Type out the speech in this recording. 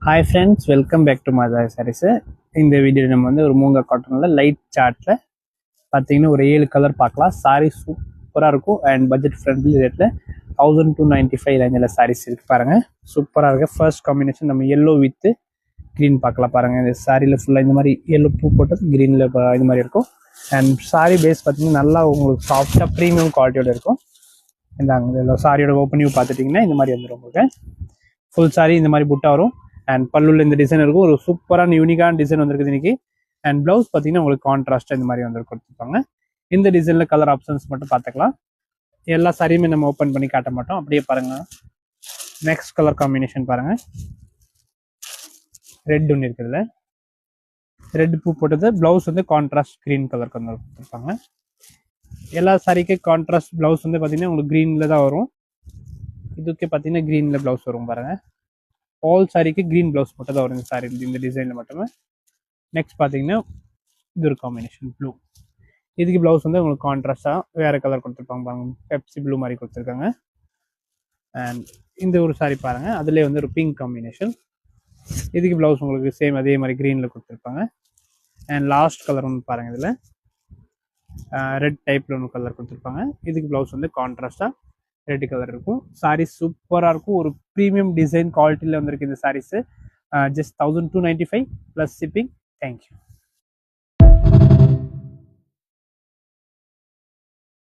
Hi friends, welcome back to Mazai Sarees. இந்த video நம்ம வந்து ஒரு மூங்கா காட்டன்ல லைட் சார்ட்ல பார்த்தீங்கன்னா ஒரு 7 கலர் பார்க்கலாம். சாரி சூப்பராக இருக்கும் அண்ட் பட்ஜெட் ஃப்ரெண்ட்லி ரேட்டில் 1295 ரேஞ்சில் சாரீஸ் இருக்கு பாருங்க. சூப்பராக இருக்கு. ஃபர்ஸ்ட் காம்பினேஷன் நம்ம எல்லோ வித் க்ரீன் பார்க்கலாம் பாருங்க. இந்த சாரியில் ஃபுல்லாக இந்த மாதிரி எல்லோ பூ போட்டது க்ரீனில் இது மாதிரி இருக்கும். அண்ட் சாரி பேஸ் பார்த்தீங்கன்னா நல்லா உங்களுக்கு சாஃப்டாக ப்ரீமியம் குவாலிட்டியோட இருக்கும். இந்த சாரியோட ஓப்பனிங் பார்த்துட்டிங்கன்னா இந்த மாதிரி வந்துடும் உங்களுக்கு. ஃபுல் சாரி இந்த மாதிரி புட்டா வரும். அண்ட் பல்லுல இந்த டிசைன் இருக்கும். ஒரு சூப்பரான யூனிக்கான டிசைன் வந்திருக்குது இன்னைக்கு. அண்ட் பிளவுஸ் பார்த்தீங்கன்னா உங்களுக்கு கான்ட்ராஸ்ட் இந்த மாதிரி வந்து கொடுத்துருப்பாங்க. இந்த டிசைன்ல கலர் ஆப்ஷன்ஸ் மட்டும் பார்த்துக்கலாம். எல்லா சாரியுமே நம்ம ஓப்பன் பண்ணி காட்ட மாட்டோம். அப்படியே பாருங்க. நெக்ஸ்ட் கலர் காம்பினேஷன் பாருங்க. ரெட் ஒன்று இருக்குதுல, ரெட் பூ போட்டது. பிளவுஸ் வந்து கான்ட்ராஸ்ட் கிரீன் கலர் கொடுத்துருப்பாங்க. எல்லா சாரிக்கு கான்ட்ராஸ்ட் பிளவுஸ் வந்து பார்த்தீங்கன்னா உங்களுக்கு க்ரீனில் தான் வரும். இதுக்கே பார்த்தீங்கன்னா க்ரீனில் பிளவுஸ் வரும் பாருங்க. ஆல் சாரிக்கு க்ரீன் பிளவுஸ் மட்டும் தான் வரும் இந்த சாரி, இந்த டிசைனில் மட்டுமே. நெக்ஸ்ட் பார்த்தீங்கன்னா இது ஒரு காம்பினேஷன் ப்ளூ. இதுக்கு பிளவுஸ் வந்து உங்களுக்கு கான்ட்ராஸ்டாக வேறு கலர் கொடுத்துருப்பாங்க பாருங்க. பெப்சி ப்ளூ மாதிரி கொடுத்துருக்காங்க. அண்ட் இந்த ஒரு சாரி பாருங்க, அதுலேயே வந்து ஒரு பிங்க் காம்பினேஷன். இதுக்கு பிளவுஸ் உங்களுக்கு சேம் அதே மாதிரி க்ரீனில் கொடுத்துருப்பாங்க. அண்ட் லாஸ்ட் கலர் ஒன்று பாருங்க, இதில் ரெட் டைப்பில் ஒன்று கலர் கொடுத்துருப்பாங்க. இதுக்கு பிளவுஸ் வந்து கான்ட்ராஸ்டாக ரெட் கலர் இருக்கும். சாரீஸ் சூப்பராக இருக்கும். ஒரு ப்ரீமியம் டிசைன் குவாலிட்டியில் வந்திருக்கு இந்த saris. Just 1295 plus shipping. Thank you.